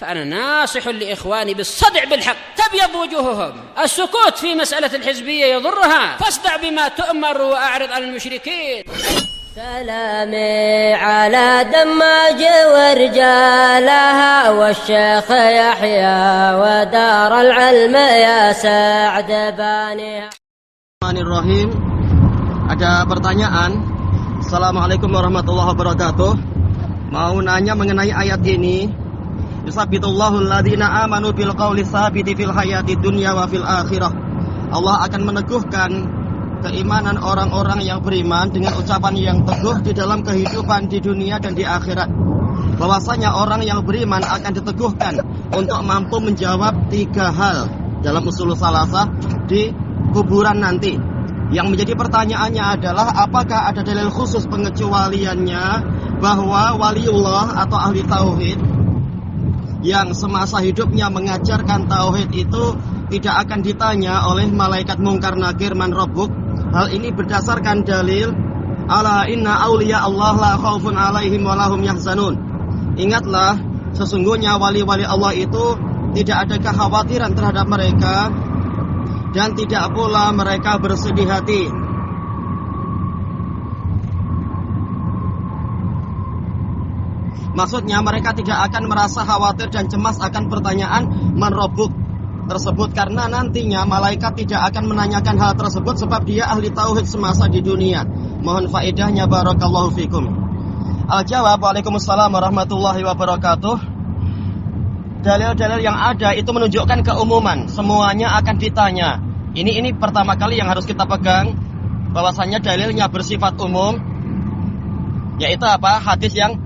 فأنا ناصح لإخواني بالصدع بالحق تبيض وجوههم. السكوت في مسألة الحزبية يضرها، فاصدع بما تؤمر وأعرض عن المشركين. سلامي على دماج ورجالها والشيخ يحيى ودار العلم يا سعد بانيها. Bismillahirrahmanirrahim. Ada pertanyaan. Assalamualaikum warahmatullahi wabarakatuh. Mau nanya mengenai ayat ini. Yusabbitullahu alladhina amanu bil qawli tsabiti fil hayati dunya wa fil akhirah. Allah akan meneguhkan keimanan orang-orang yang beriman dengan ucapan yang teguh di dalam kehidupan di dunia dan di akhirat. Bahwasanya orang yang beriman akan diteguhkan untuk mampu menjawab 3 hal dalam usul salasah di kuburan nanti. Yang menjadi pertanyaannya adalah apakah ada dalil khusus pengecualiannya bahwa waliullah atau ahli tauhid yang semasa hidupnya mengajarkan tauhid itu tidak akan ditanya oleh malaikat mungkar nakir man rabbuk. Hal ini berdasarkan dalil ala inna awliya Allah la khaufun alaihim wa lahum yahzanun. Ingatlah, sesungguhnya wali-wali Allah itu tidak ada kekhawatiran terhadap mereka dan tidak pula mereka bersedih hati. Maksudnya mereka tidak akan merasa khawatir dan cemas akan pertanyaan man rabbuk tersebut, karena nantinya malaikat tidak akan menanyakan hal tersebut sebab dia ahli tauhid semasa di dunia. Mohon faedahnya, barakallahu fikum. Al-jawab, waalaikumsalam warahmatullahi wabarakatuh. Dalil-dalil yang ada itu menunjukkan keumuman, semuanya akan ditanya. Ini pertama kali yang harus kita pegang, bahwasanya dalilnya bersifat umum, yaitu apa? Hadis yang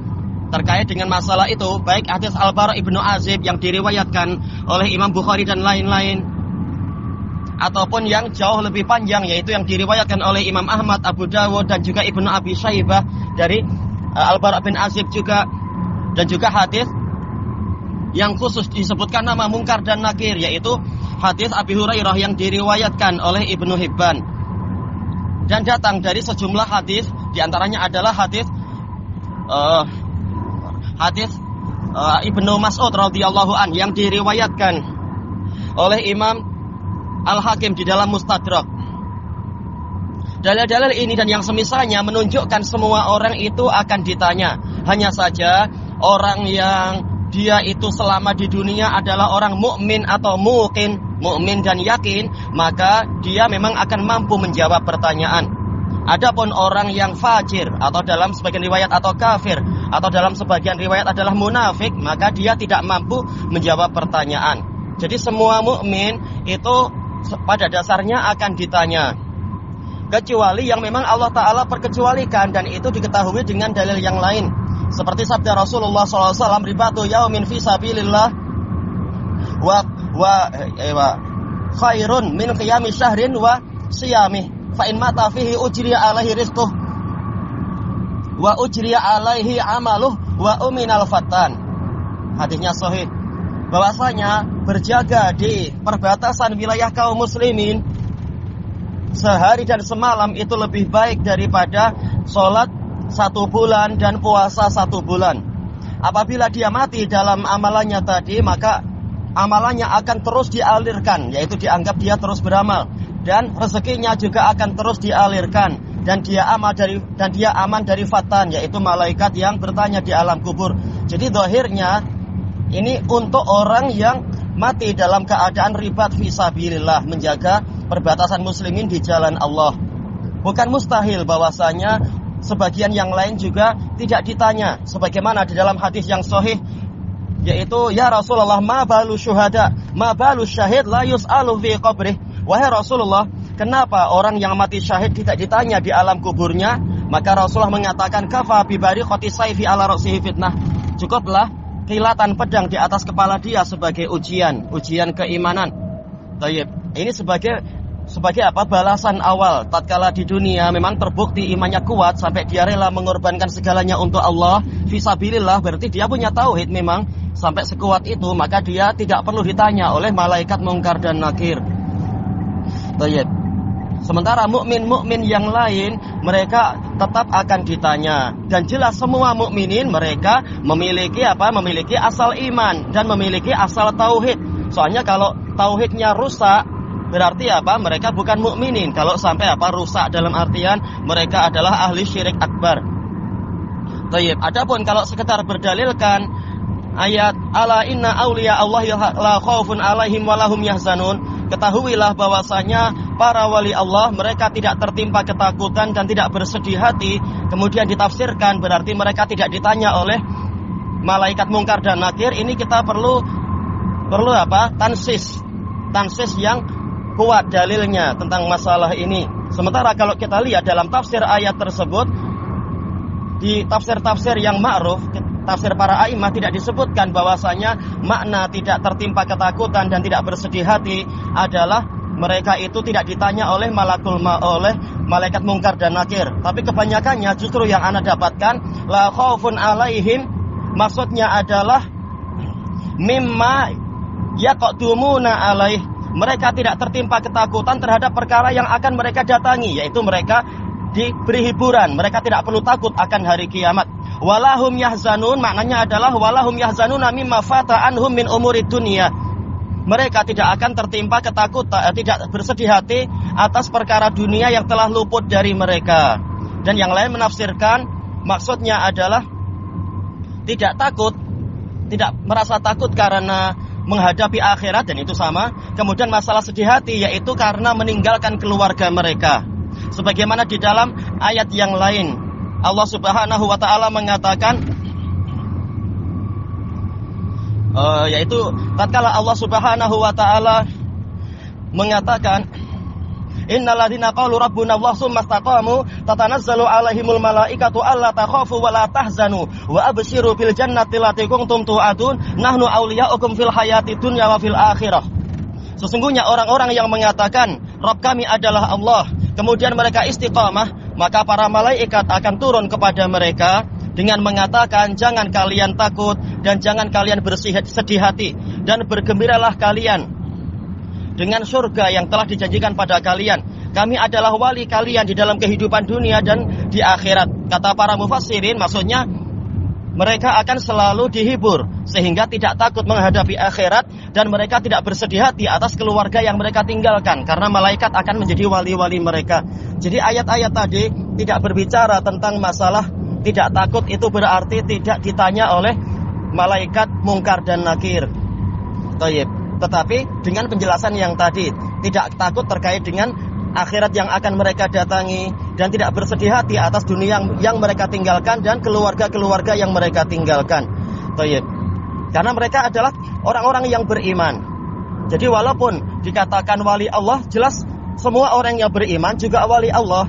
terkait dengan masalah itu, baik hadis Al-Bara ibnu Azib yang diriwayatkan oleh Imam Bukhari dan lain-lain, ataupun yang jauh lebih panjang, yaitu yang diriwayatkan oleh Imam Ahmad, Abu Dawud dan juga Ibnu Abi Syaibah dari Al-Bara bin Azib juga, dan juga hadis yang khusus disebutkan nama mungkar dan nakir, yaitu hadis Abi Hurairah yang diriwayatkan oleh Ibnu Hibban, dan datang dari sejumlah hadis, diantaranya adalah hadis Ibnu Mas'ud radhiyallahu an yang diriwayatkan oleh Imam Al-Hakim di dalam Mustadrak. Dalil-dalil ini dan yang semisalnya menunjukkan semua orang itu akan ditanya. Hanya saja orang yang dia itu selama di dunia adalah orang mukmin atau muqin, mukmin dan yakin, maka dia memang akan mampu menjawab pertanyaan. Adapun orang yang fajir atau dalam sebagian riwayat atau kafir atau dalam sebagian riwayat adalah munafik, maka dia tidak mampu menjawab pertanyaan. Jadi semua mukmin itu pada dasarnya akan ditanya, kecuali yang memang Allah Ta'ala perkecualikan, dan itu diketahui dengan dalil yang lain. Seperti sabda Rasulullah SAW, ribatu yaumin fi sabilillah wa khairun min qiyami syahrin wa siyamih. Fa'in mata fihi ujriya alaihi rizquh wa ujriya alaihi amaluh wa uminal fatan. Hadisnya sahih, bahwasanya berjaga di perbatasan wilayah kaum muslimin sehari dan semalam itu lebih baik daripada sholat 1 bulan dan puasa 1 bulan. Apabila dia mati dalam amalannya tadi, maka amalannya akan terus dialirkan, yaitu dianggap dia terus beramal, dan rezekinya juga akan terus dialirkan, dan dia aman dari fatan, yaitu malaikat yang bertanya di alam kubur. Jadi zahirnya ini untuk orang yang mati dalam keadaan ribat fisabilillah, menjaga perbatasan muslimin di jalan Allah. Bukan mustahil bahwasanya sebagian yang lain juga tidak ditanya, sebagaimana di dalam hadis yang sahih, yaitu ya Rasulullah ma balu syuhada ma balu syahid la yus'alu fi qabrih. Wahai Rasulullah, kenapa orang yang mati syahid tidak ditanya di alam kuburnya? Maka Rasulullah mengatakan kafa bi bariqati sayfi ala ra'sihi fitnah. Cukuplah kilatan pedang di atas kepala dia sebagai ujian keimanan. Tayyib. Ini sebagai apa? Balasan awal. Tatkala di dunia memang terbukti imannya kuat sampai dia rela mengorbankan segalanya untuk Allah fisabilillah, berarti dia punya tauhid memang sampai sekuat itu, maka dia tidak perlu ditanya oleh malaikat mungkar dan nakir. Baik. Sementara mukmin yang lain mereka tetap akan ditanya. Dan jelas semua mukminin mereka memiliki memiliki asal iman dan memiliki asal tauhid. Soalnya kalau tauhidnya rusak berarti mereka bukan mukminin. Kalau sampai rusak dalam artian mereka adalah ahli syirik akbar. Tayyib. Adapun kalau sekedar berdalilkan ayat ala inna auliya Allah la khaufun alaihim wa lahum yahzanun, ketahuilah bahwasanya para wali Allah mereka tidak tertimpa ketakutan dan tidak bersedih hati. Kemudian ditafsirkan berarti mereka tidak ditanya oleh malaikat mungkar dan nakir. Ini kita perlu tansis yang kuat dalilnya tentang masalah ini. Sementara kalau kita lihat dalam tafsir ayat tersebut, di tafsir-tafsir yang ma'ruf, tafsir para a'immah tidak disebutkan bahwasanya makna tidak tertimpa ketakutan dan tidak bersedih hati adalah mereka itu tidak ditanya oleh malaikat mungkar dan nakir. Tapi kebanyakannya justru yang ana dapatkan la khaufun alaihim, maksudnya adalah mimma yaqdumuna alaih, mereka tidak tertimpa ketakutan terhadap perkara yang akan mereka datangi, yaitu mereka diberi hiburan, mereka tidak perlu takut akan hari kiamat. Walahum yahzanun, maknanya adalah walahum yahzanuna mimma fata anhum min umuri dunia, mereka tidak akan tertimpa ketakutan, tidak bersedih hati atas perkara dunia yang telah luput dari mereka. Dan yang lain menafsirkan maksudnya adalah tidak takut, tidak merasa takut karena menghadapi akhirat, dan itu sama. Kemudian masalah sedih hati yaitu karena meninggalkan keluarga mereka. Sebagaimana di dalam ayat yang lain Allah Subhanahu wa taala mengatakan yaitu tatkala Allah Subhanahu wa taala mengatakan innalladzina qalu rabbuna Allah tsumma istaqamu tatanazzalu alaihimul malaikatu alla takhafu wa la tahzanu wa abshiru bil jannati allati kuntum tu'adun nahnu awliya'ukum fil hayati dunya wa fil akhirah. Sesungguhnya orang-orang yang mengatakan Rabb kami adalah Allah, kemudian mereka istiqamah, maka para malaikat akan turun kepada mereka dengan mengatakan jangan kalian takut dan jangan kalian bersedih hati, dan bergembiralah kalian dengan surga yang telah dijanjikan pada kalian. Kami adalah wali kalian di dalam kehidupan dunia dan di akhirat. Kata para mufassirin, maksudnya mereka akan selalu dihibur sehingga tidak takut menghadapi akhirat, dan mereka tidak bersedih hati atas keluarga yang mereka tinggalkan karena malaikat akan menjadi wali-wali mereka. Jadi ayat-ayat tadi tidak berbicara tentang masalah tidak takut itu berarti tidak ditanya oleh malaikat mungkar dan nakir. Tetapi dengan penjelasan yang tadi, tidak takut terkait dengan akhirat yang akan mereka datangi, dan tidak bersedih hati atas dunia yang mereka tinggalkan dan keluarga-keluarga yang mereka tinggalkan. Karena mereka adalah orang-orang yang beriman. Jadi walaupun dikatakan wali Allah, jelas semua orang yang beriman juga wali Allah.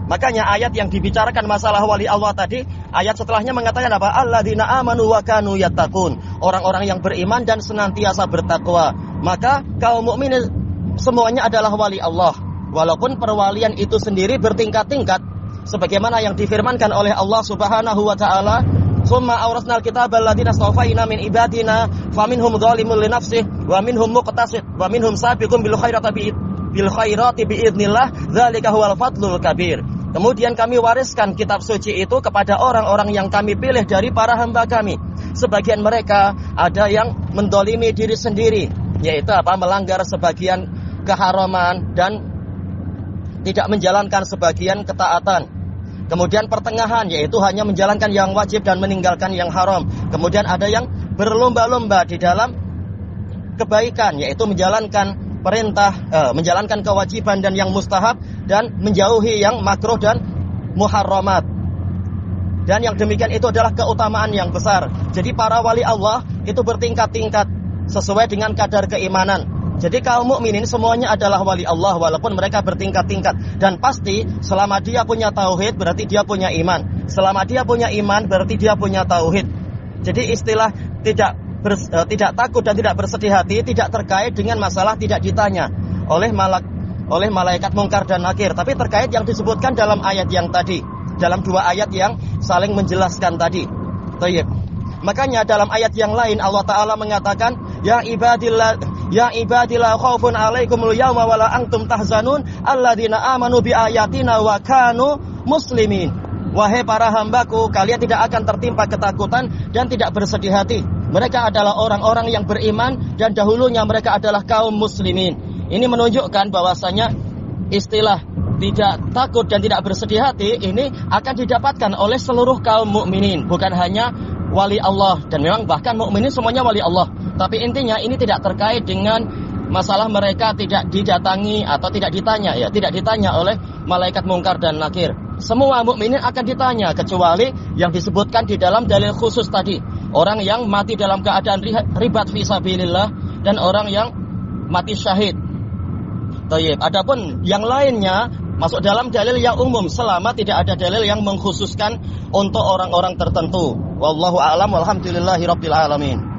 Makanya ayat yang dibicarakan masalah wali Allah tadi, ayat setelahnya mengatakan apa? Alladzina amanu wa kanu yattaqun, orang-orang yang beriman dan senantiasa bertakwa. Maka kaum mukminin semuanya adalah wali Allah, walaupun perwalian itu sendiri bertingkat-tingkat, sebagaimana yang difirmankan oleh Allah Subhanahu wa taala, "Tsumma awrasnal kitaba alladziina astafaina min ibadina faminhum dzalimun li nafsihi wa minhum muqtasid wa minhum sabiqun bil khairati biidznillah dzalika huwal fadlul kabir." Kemudian kami wariskan kitab suci itu kepada orang-orang yang kami pilih dari para hamba kami. Sebagian mereka ada yang mendolimi diri sendiri, yaitu melanggar sebagian keharaman dan tidak menjalankan sebagian ketaatan. Kemudian pertengahan, yaitu hanya menjalankan yang wajib dan meninggalkan yang haram. Kemudian ada yang berlomba-lomba di dalam kebaikan, yaitu menjalankan perintah, menjalankan kewajiban dan yang mustahab, dan menjauhi yang makruh dan muharramat. Dan yang demikian itu adalah keutamaan yang besar. Jadi para wali Allah itu bertingkat-tingkat sesuai dengan kadar keimanan. Jadi kaum mukminin semuanya adalah wali Allah walaupun mereka bertingkat-tingkat. Dan pasti selama dia punya tauhid berarti dia punya iman. Selama dia punya iman berarti dia punya tauhid. Jadi istilah tidak takut dan tidak bersedih hati tidak terkait dengan masalah tidak ditanya oleh malaikat mungkar dan nakir, tapi terkait yang disebutkan dalam ayat yang tadi, dalam dua ayat yang saling menjelaskan tadi. Makanya dalam ayat yang lain Allah Ta'ala mengatakan ya Ya ibadi la khaufun 'alaikumul yauma wa la antum tahzanun alladzina amanu bi ayatina wa kanu muslimin. Wahai para hambaku, kalian tidak akan tertimpa ketakutan dan tidak bersedih hati. Mereka adalah orang-orang yang beriman dan dahulunya mereka adalah kaum muslimin. Ini menunjukkan bahwasanya istilah tidak takut dan tidak bersedih hati ini akan didapatkan oleh seluruh kaum mukminin, bukan hanya wali Allah. Dan memang bahkan mukminin semuanya wali Allah. Tapi intinya ini tidak terkait dengan masalah mereka tidak didatangi atau tidak ditanya, ya, tidak ditanya oleh malaikat mungkar dan nakir. Semua mukminin akan ditanya kecuali yang disebutkan di dalam dalil khusus tadi. Orang yang mati dalam keadaan ribat fisabilillah dan orang yang mati syahid. Tayyib. Adapun yang lainnya masuk dalam dalil yang umum selama tidak ada dalil yang mengkhususkan untuk orang-orang tertentu. Wallahu a'lam walhamdulillahirabbil alamin.